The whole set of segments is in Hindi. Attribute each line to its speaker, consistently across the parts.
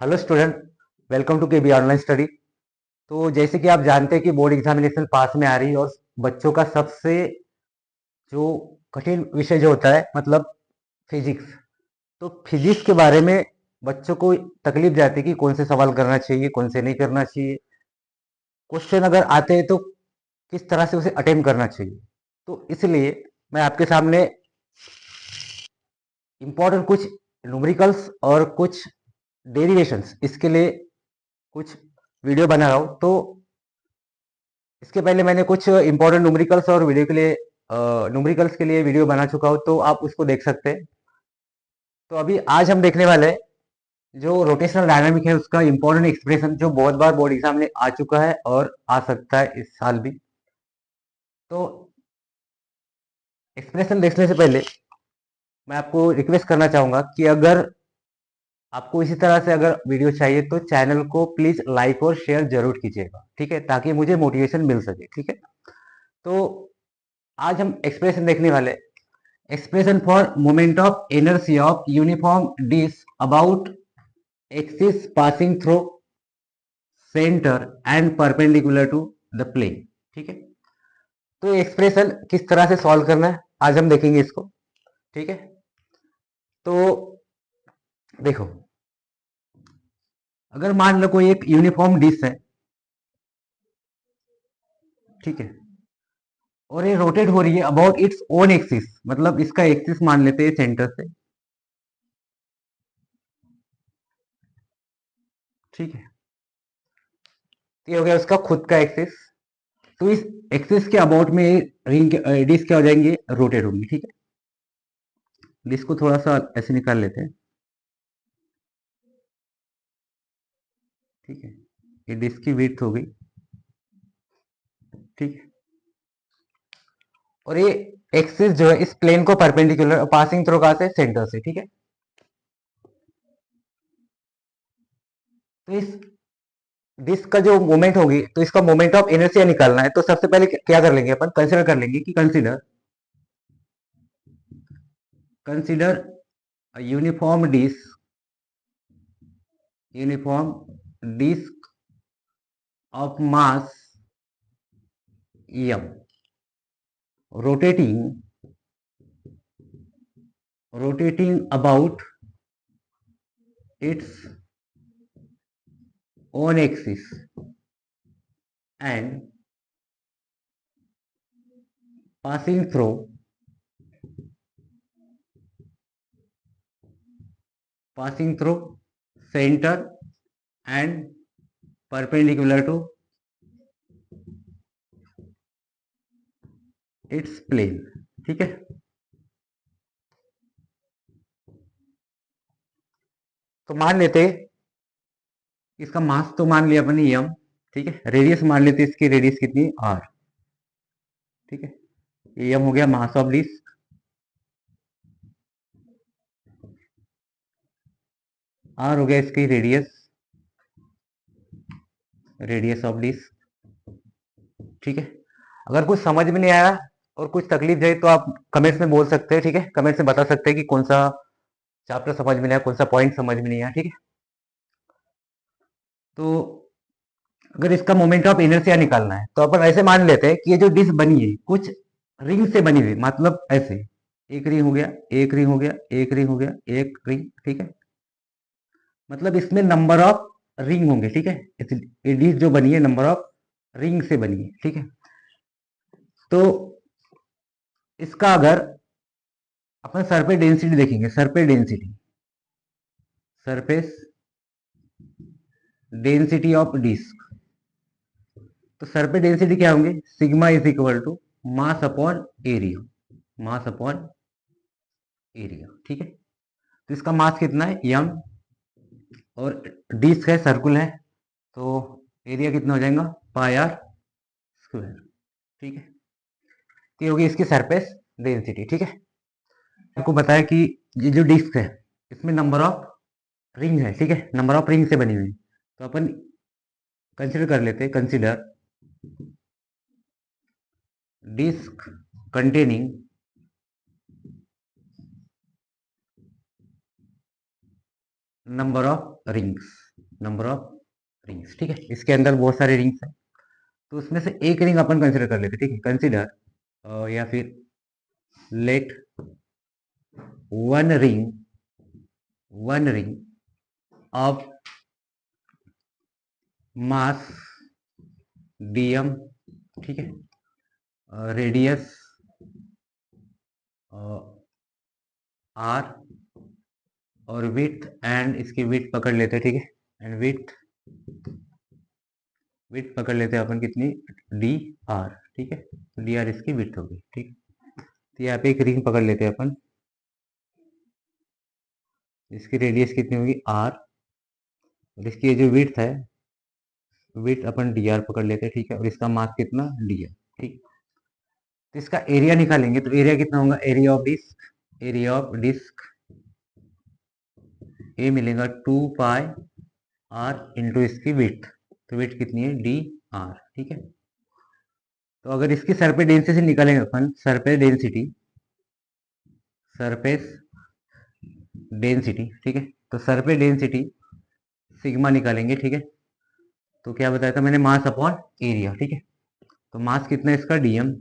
Speaker 1: Hello student, welcome to KB online study. तो जैसे कि आप जानते हैं कि बोर्ड एग्जामिनेशन पास में आ रही है और बच्चों का सबसे जो कठिन विषय जो होता है मतलब फिजिक्स। तो फिजिक्स के बारे में बच्चों को तकलीफ जाती है कि कौन से सवाल करना चाहिए, कौन से नहीं करना चाहिए। क्वेश्चन अगर आते हैं तो किस तरह से उसे अटेम्प्ट करना चाहिए। तो इसलिए मैं आपके सामने इंपॉर्टेंट कुछ न्यूमेरिकल्स और कुछ डेरिवेशंस इसके लिए कुछ वीडियो बना रहा हूँ। तो इसके पहले मैंने कुछ इंपॉर्टेंट न्यूमेरिकल्स और वीडियो के लिए न्यूमेरिकल्स के लिए वीडियो बना चुका हूँ, तो आप उसको देख सकते हैं। तो अभी आज हम देखने वाले हैं जो रोटेशनल डायनामिक है उसका इंपॉर्टेंट एक्सप्रेशन, जो बहुत बार बोर्ड एग्जाम में आ चुका है और आ सकता है इस साल भी। तो एक्सप्रेशन देखने से पहले मैं आपको रिक्वेस्ट करना चाहूंगा कि अगर आपको इसी तरह से अगर वीडियो चाहिए तो चैनल को प्लीज लाइक और शेयर जरूर कीजिएगा, ठीक है, ताकि मुझे मोटिवेशन मिल सके। ठीक है, तो आज हम एक्सप्रेशन देखने वाले हैं। Expression for moment of inertia of uniform disk about axis passing through center and perpendicular to the plane। ठीक है, तो एक्सप्रेशन किस तरह से सॉल्व करना है आज हम देखेंगे इसको। ठीक है, तो देखो, अगर मान लो कोई एक यूनिफॉर्म डिस्क है, ठीक है, और ये रोटेट हो रही है अबाउट इट्स ओन एक्सिस, मतलब इसका एक्सिस मान लेते हैं सेंटर से। ठीक है, तो ये हो गया उसका खुद का एक्सिस। तो इस एक्सिस के अबाउट में रिंग डिस्क क्या हो जाएंगे, रोटेट होंगी। ठीक है, डिस्क को थोड़ा सा ऐसे निकाल लेते हैं। ठीक है, ये डिस्क की विड्थ हो गई। ठीक है, और ये एक्सिस जो है इस प्लेन को परपेंडिकुलर पासिंग थ्रू कहां से, सेंटर से। ठीक है, तो इस डिस्क का जो मोमेंट होगी तो इसका मोमेंट ऑफ इनर्शिया निकालना है। तो सबसे पहले क्या कर लेंगे, अपन कंसिडर कर लेंगे कि consider consider uniform disc, uniform disc of mass m rotating about its own axis and passing through center and perpendicular to its plane। ठीक है, तो मान लेते इसका मास तो मान लिया अपने m। ठीक है, रेडियस मान लेते इसकी रेडियस कितनी, r। ठीक है, ये m हो गया मास ऑफ डिस्क, r हो गया इसकी रेडियस, रेडियस ऑफ डिस्क। ठीक है, अगर कुछ समझ में नहीं आया और कुछ तकलीफ जाए तो आप कमेंट्स में बोल सकते हैं। ठीक है, कमेंट्स में बता सकते हैं कि कौन सा चैप्टर समझ में नहीं आया, कौन सा पॉइंट समझ में नहीं आया। ठीक है, तो अगर इसका मोमेंट ऑफ इनर्शिया निकालना है तो अपन ऐसे मान लेते हैं कि ये जो डिस्क बनी है कुछ रिंग से बनी हुई, मतलब ऐसे एक रिंग हो गया, एक रिंग हो गया, एक रिंग हो गया, एक रिंग। ठीक है, मतलब इसमें नंबर ऑफ रिंग होंगे। ठीक है, ये डिस्क जो बनी है नंबर ऑफ रिंग से बनी है। ठीक है, तो इसका अगर अपन सरफेस डेंसिटी देखेंगे, सरफेस डेंसिटी ऑफ डिस्क, तो सरफेस डेंसिटी क्या होंगे, sigma is equal to mass upon area, mass upon area. ठीक है, तो इसका मास कितना है m, और डिस्क है सर्कुल है, तो एरिया कितना हो जाएगा पाई आर स्क्वायर। ठीक है, तो ये होगी इसकी सरफेस डेंसिटी। ठीक है, आपको बताया कि ये जो डिस्क है इसमें नंबर ऑफ रिंग है। ठीक है, नंबर ऑफ रिंग से बनी हुई, तो अपन कंसिडर कर लेते हैं, consider disc containing number of rings. Number of rings, ठीक है। इसके अंदर बहुत सारे रिंग्स हैं, तो उसमें से एक रिंग अपन कंसिडर कर लेते, ठीक है। कंसिडर या फिर let one ring of mass DM, ठीक है, रेडियस आर और विड्थ, एंड इसकी विड्थ पकड़ लेते हैं, ठीक है। एंड विड्थ पकड़ लेते हैं अपन कितनी, डी आर, ठीक है। डी आर इसकी विड्थ होगी, ठीक। तो यहाँ पे एक रिंग पकड़ लेते हैं अपन, इसकी रेडियस कितनी होगी आर, और इसकी ये जो विड्थ है, विड्थ अपन डी आर पकड़ लेते हैं, ठीक है। और इसका मास कितना, डी है, ठीक। तो इसका एरिया निकालेंगे, तो एरिया कितना होगा, एरिया ऑफ डिस्क ये मिलेगा 2 पाई आर इंटू इसकी विड्थ, तो विड्थ कितनी है, डी आर, ठीक है। तो अगर इसकी सरफेस डेंसिटी निकालेंगे अपन, सरफेस डेंसिटी, ठीक है। तो सरफेस डेंसिटी सिग्मा निकालेंगे, ठीक है। तो क्या बताया था मैंने, मास अपॉन एरिया, ठीक है। तो मास कितना है इसका, डीएम,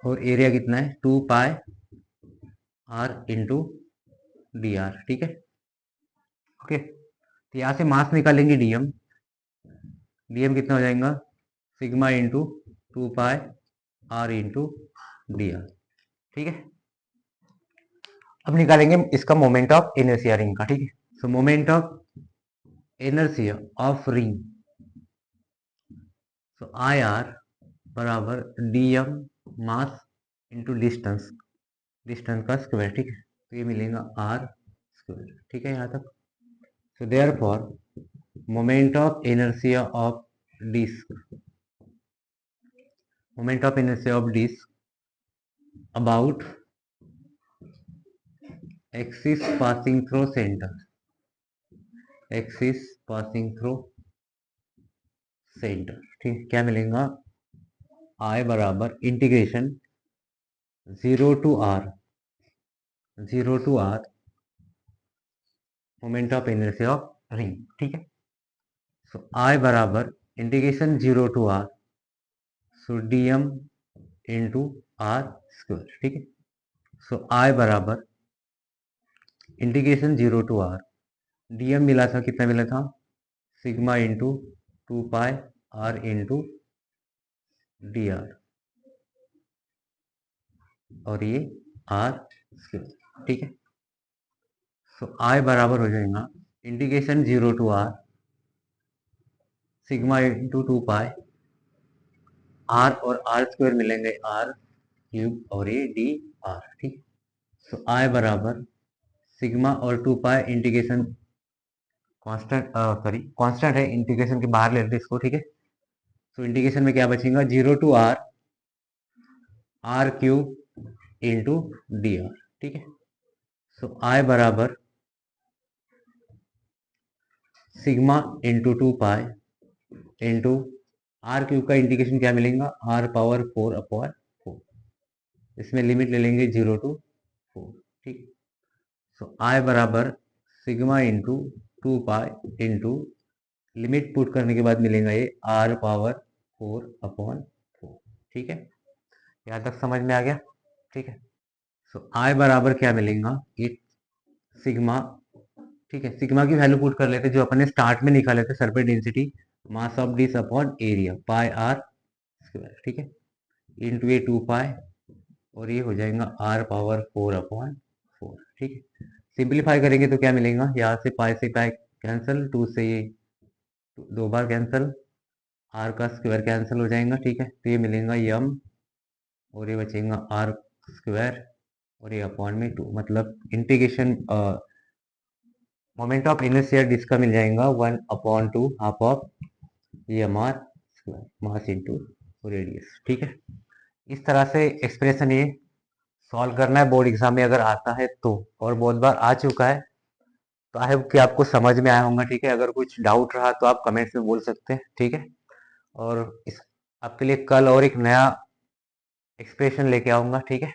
Speaker 1: और एरिया कितना है, 2 pi r into d r, ठीक है। ओके, तो यहाँ से मास निकालेंगे डीएम कितना हो जाएगा, sigma into 2 pi r into d r, ठीक है। अब निकालेंगे इसका मोमेंट ऑफ इनर्शिया रिंग का, ठीक है। सो moment of inertia of ring, so I R बराबर डीएम मास इंटू डिस्टेंस का स्क्वायर, ठीक है। तो ये मिलेगा आर स्क्वायर, ठीक है यहाँ तक। So therefore moment of inertia of disc about axis passing through center, ठीक। क्या मिलेगा, I बराबर integration 0 to r moment of inertia of ring, ठीक है। सो I बराबर integration 0 to r, so dm into r square, ठीक है। सो I बराबर इंटीग्रेशन 0 to r, dm मिला था, कितना मिला था, sigma into 2 pi r into d r, और ये आर स्क्वायर, ठीक है। सो आई बराबर हो जाएगा integration 0 to r sigma into 2 pi r और आर स्क्वायर मिलेंगे आर क्यूब, और ये डी आर, ठीक। सो आई बराबर सिग्मा और 2 पाई इंटीग्रेशन कांस्टेंट है, इंटीग्रेशन के बाहर ले लेते इसको, ठीक है। सो इंटीग्रेशन में क्या बचेगा, 0 to r cube into d r, ठीक है। सो आई बराबर sigma into 2 pi into r cube का इंटीग्रेशन क्या मिलेगा, आर पावर 4 अपॉन 4, इसमें लिमिट ले लेंगे 0 to 4, ठीक। सो आई बराबर sigma into 2 pi into limit put करने के बाद मिलेगा ये आर पावर 4 अपॉन 4, ठीक है। यहाँ तक समझ में आ गया, ठीक है। सो आई बराबर क्या मिलेगा, ये सिग्मा, ठीक है। सिग्मा की वैल्यू पुट कर लेते जो अपन ने स्टार्ट में निकाले थे, surface density mass of disc upon area pi r square, ठीक है, इंटू ये 2 पाई, और ये हो जाएगा आर पावर 4 अपॉन 4, ठीक है। सिंप्लीफाई करेंगे तो क्या मिलेगा, यहाँ से पाई कैंसिल, 2 से ये 2 बार कैंसिल, आर का स्क्वायर कैंसिल हो जाएगा, ठीक है। तो ये मिलेगा यम, और ये बचेगा आर स्क्वायर, और ये अपॉन में 2, मतलब integration moment of inertia disc मिल जाएगा 1/2 half of M R square mass into radius, ठीक है। इस तरह से एक्सप्रेशन ये सॉल्व करना है बोर्ड एग्जाम में अगर आता है तो, और बहुत बार आ चुका है, तो आई होप कि आपको समझ में आया होगा, ठीक है। अगर कुछ डाउट रहा तो आप कमेंट्स में बोल सकते हैं, ठीक है। और इस आपके लिए कल और एक नया एक्सप्रेशन लेके आऊंगा, ठीक है।